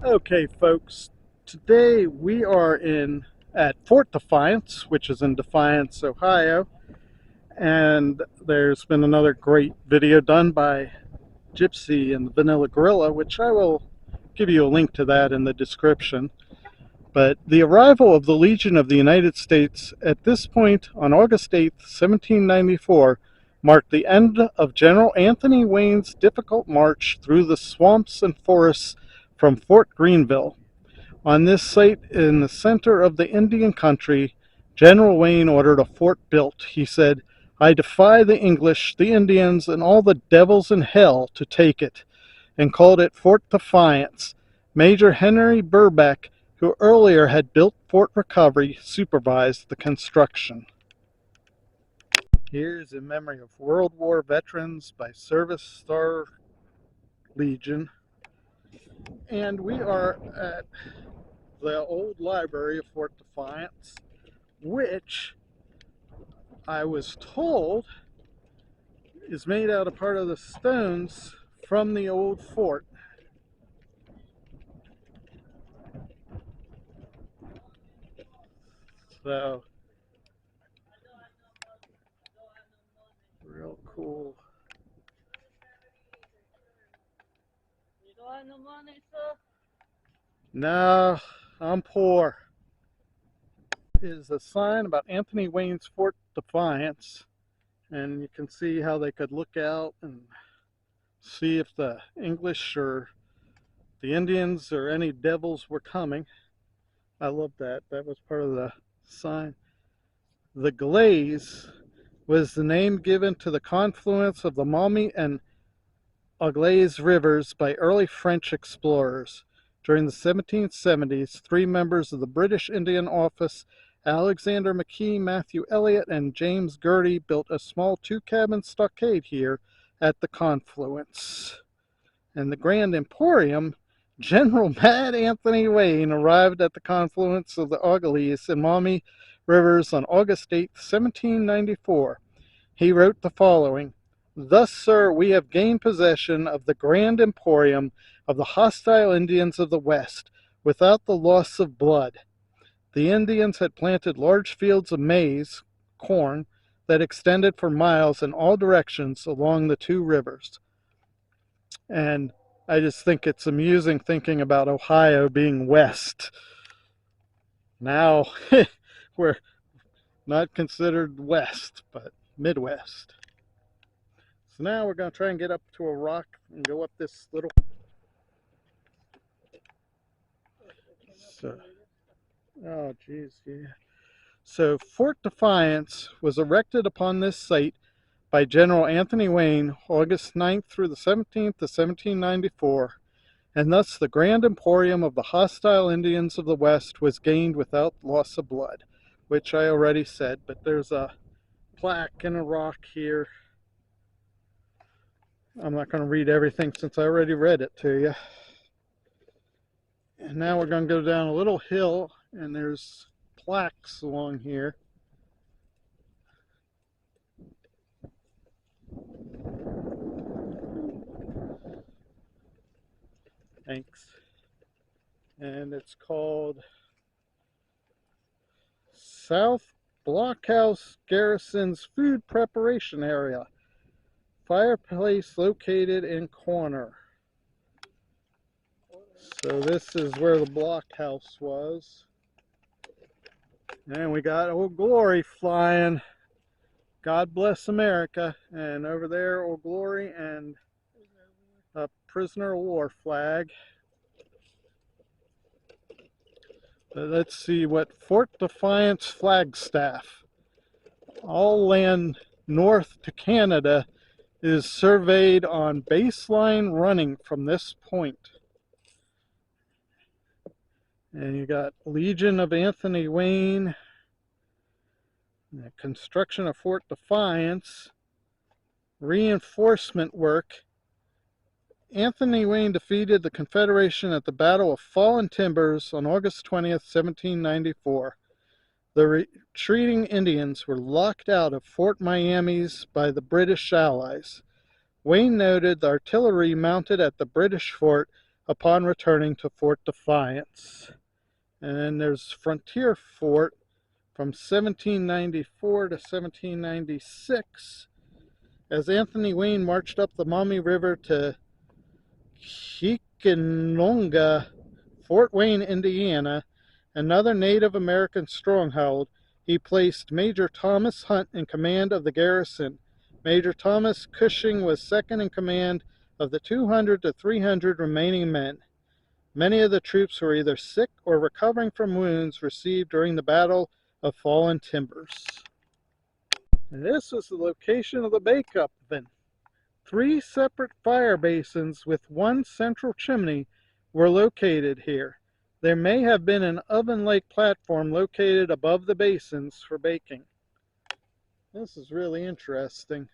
Okay, folks, today we are at Fort Defiance, which is in Defiance, Ohio, and there's been another great video done by Gypsy and the Vanilla Gorilla, which I will give you a link to that in the description. But the arrival of the Legion of the United States at this point on August 8th, 1794, marked the end of General Anthony Wayne's difficult march through the swamps and forests from Fort Greenville. On this site in the center of the Indian country, General Wayne ordered a fort built. He said, "I defy the English, the Indians, and all the devils in hell to take it," and called it Fort Defiance. Major Henry Burbeck, who earlier had built Fort Recovery, supervised the construction. Here's in memory of World War veterans by Service Star Legion. And we are at the old library of Fort Defiance, which I was told is made out of part of the stones from the old fort. So, real cool. You don't have no money, sir? No, I'm poor. Is a sign about Anthony Wayne's Fort Defiance, and you can see how they could look out and see if the English or the Indians or any devils were coming. I love that. That was part of the sign. The Glaze was the name given to the confluence of the Maumee and Auglaize rivers by early French explorers. During the 1770s, three members of the British Indian Office, Alexander McKee, Matthew Elliott, and James Gertie, built a small two-cabin stockade here at the confluence. And the Grand Emporium, General Mad Anthony Wayne arrived at the confluence of the Auglaize and Maumee rivers on August 8, 1794. He wrote the following: "Thus, sir, we have gained possession of the Grand Emporium of the hostile Indians of the West, without the loss of blood." The Indians had planted large fields of maize, corn, that extended for miles in all directions along the two rivers. And I just think it's amusing thinking about Ohio being west. Now we're not considered west, but Midwest. So now we're going to try and get up to a rock and go up this little... So, oh geez, yeah. So Fort Defiance was erected upon this site by General Anthony Wayne August 9th through the 17th of 1794, and thus the Grand Emporium of the hostile Indians of the West was gained without loss of blood, which I already said, but there's a plaque and a rock here. I'm not going to read everything since I already read it to you. And now we're going to go down a little hill, and there's plaques along here. Thanks. And it's called South Blockhouse Garrison's Food Preparation Area. Fireplace located in corner. So this is where the blockhouse was. And we got Old Glory flying. God bless America. And over there, Old Glory and a prisoner of war flag. Let's see what Fort Defiance Flagstaff. All land north to Canada is surveyed on baseline running from this point. And you got Legion of Anthony Wayne, the construction of Fort Defiance, reinforcement work. Anthony Wayne defeated the Confederation at the Battle of Fallen Timbers on August 20th, 1794. The retreating Indians were locked out of Fort Miamis by the British Allies. Wayne noted the artillery mounted at the British fort upon returning to Fort Defiance. And then there's Frontier Fort from 1794 to 1796. As Anthony Wayne marched up the Maumee River to Cheektowaga, Fort Wayne, Indiana, another Native American stronghold, he placed Major Thomas Hunt in command of the garrison. Major Thomas Cushing was second in command of the 200 to 300 remaining men. Many of the troops were either sick or recovering from wounds received during the Battle of Fallen Timbers. And this was the location of the bake oven. 3 separate fire basins with one central chimney were located here. There may have been an oven-like platform located above the basins for baking. This is really interesting.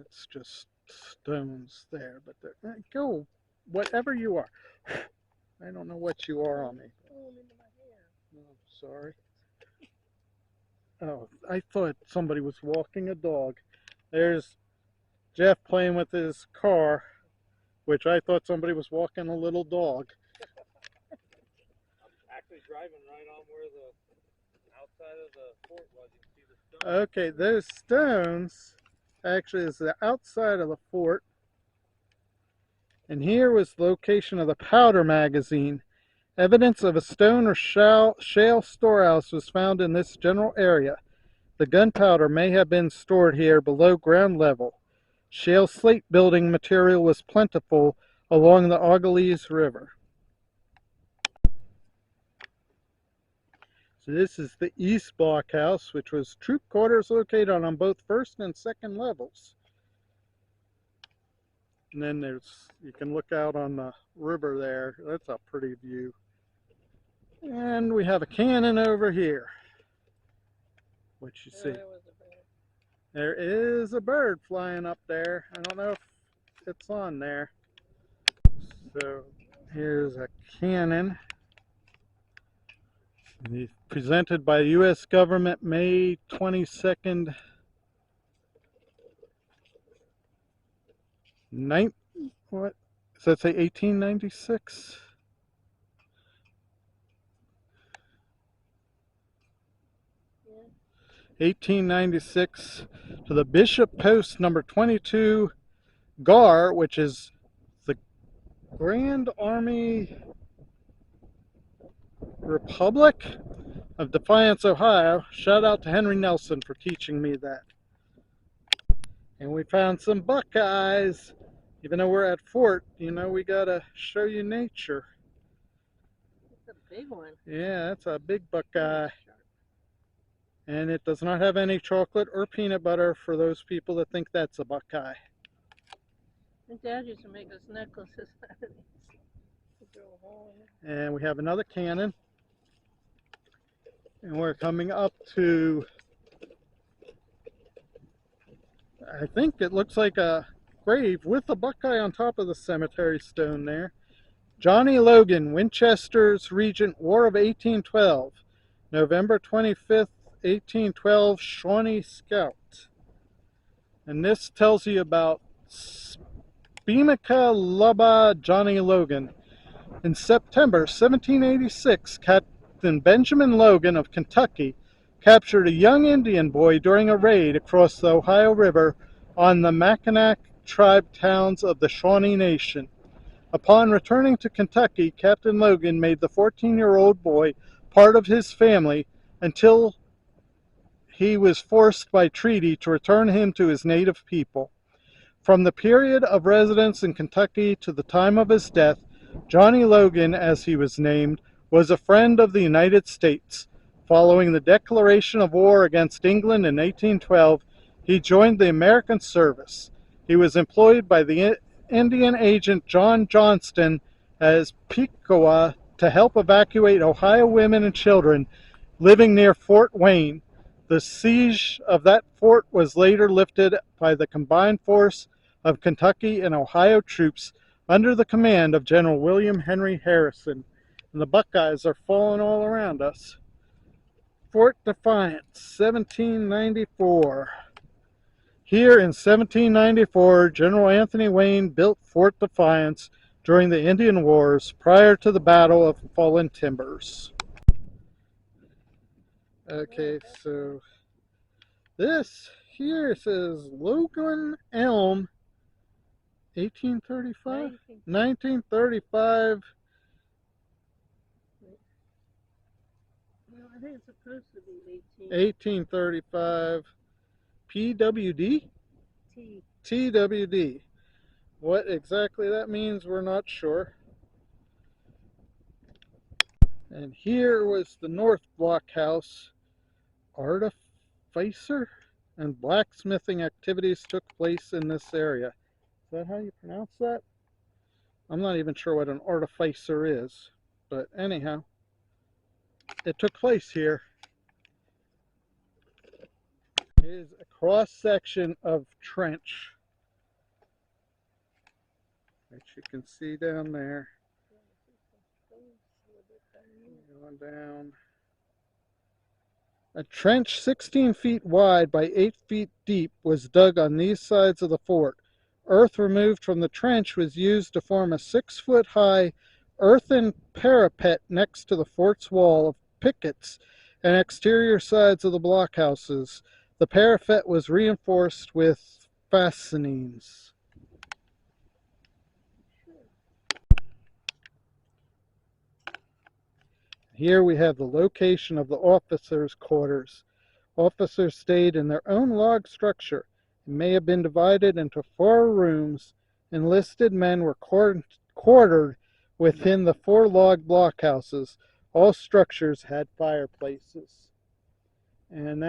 It's just stones there, but go whatever you are. I don't know what you are on me. Oh, sorry. Oh, I thought somebody was walking a dog. There's Jeff playing with his car, which I thought somebody was walking a little dog. I'm actually driving right on where the outside of the fort was. You can see the stones. Okay, those stones actually is the outside of the fort. And here was the location of the powder magazine. Evidence of a stone or shale storehouse was found in this general area. The gunpowder may have been stored here below ground level. Shale slate building material was plentiful along the Augalese River. So this is the East Blockhouse, which was troop quarters located on both first and second levels. And then you can look out on the river there. That's a pretty view. And we have a cannon over here. What you see? There is a bird flying up there. I don't know if it's on there. So here's a cannon. Presented by the U.S. government May 22nd, what does that say, 1896? Yeah. 1896 to the Bishop Post number 22 GAR, which is the Grand Army Republic of Defiance, Ohio. Shout out to Henry Nelson for teaching me that. And we found some buckeyes. Even though we're at Fort, you know, we gotta show you nature. It's a big one. Yeah, that's a big buckeye. And it does not have any chocolate or peanut butter for those people that think that's a buckeye. And Dad used to make us necklaces out of these. And we have another cannon. And we're coming up to, I think it looks like a grave with a buckeye on top of the cemetery stone there. Johnny Logan, Winchester's Regent, War of 1812. November 25th, 1812, Shawnee Scout. And this tells you about Spimaka Lubba Johnny Logan. In September 1786, Captain Benjamin Logan of Kentucky captured a young Indian boy during a raid across the Ohio River on the Mackinac tribe towns of the Shawnee Nation. Upon returning to Kentucky, Captain Logan made the 14-year-old boy part of his family until he was forced by treaty to return him to his native people. From the period of residence in Kentucky to the time of his death, Johnny Logan, as he was named, was a friend of the United States. Following the declaration of war against England in 1812, he joined the American service. He was employed by the Indian agent John Johnston as Pequot to help evacuate Ohio women and children living near Fort Wayne. The siege of that fort was later lifted by the combined force of Kentucky and Ohio troops under the command of General William Henry Harrison. And the Buckeyes are falling all around us. Fort Defiance, 1794. Here in 1794, General Anthony Wayne built Fort Defiance during the Indian Wars prior to the Battle of Fallen Timbers. Okay, so this here says Logan Elm, 1835? 1935. No, I think it's supposed to be 1835 PWD? T. TWD. What exactly that means, we're not sure. And here was the North Blockhouse. Artificer and blacksmithing activities took place in this area. Is that how you pronounce that? I'm not even sure what an artificer is, but anyhow, it took place here. It is a cross section of trench, which you can see down there. Going down. A trench 16 feet wide by 8 feet deep was dug on these sides of the fort. Earth removed from the trench was used to form a 6-foot-high earthen parapet next to the fort's wall of pickets and exterior sides of the blockhouses. The parapet was reinforced with fastenings. Here we have the location of the officers' quarters. Officers stayed in their own log structure. It may have been divided into 4 rooms. Enlisted men were quartered within the 4 log blockhouses. All structures had fireplaces. And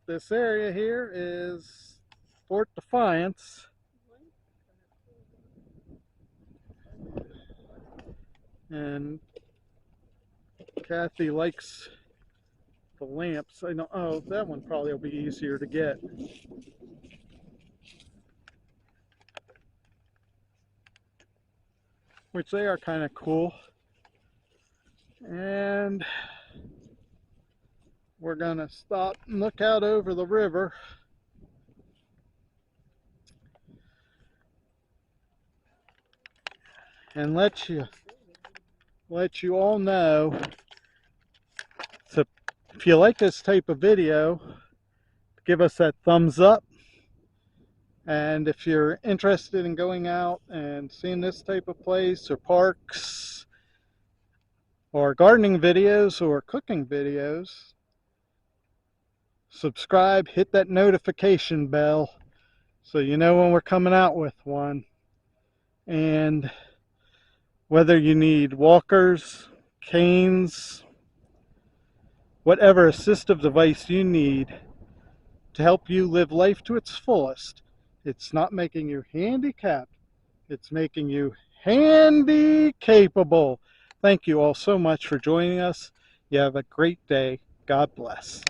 this area here is Fort Defiance. And Kathy likes the lamps. I know. Oh, that one probably will be easier to get. Which they are kind of cool. And we're gonna stop and look out over the river. And let you all know. So if you like this type of video, give us that thumbs up. And if you're interested in going out and seeing this type of place or parks or gardening videos or cooking videos, subscribe, hit that notification bell so you know when we're coming out with one. And whether you need walkers, canes, whatever assistive device you need to help you live life to its fullest, it's not making you handicapped, it's making you handy capable. Thank you all so much for joining us. You have a great day. God bless.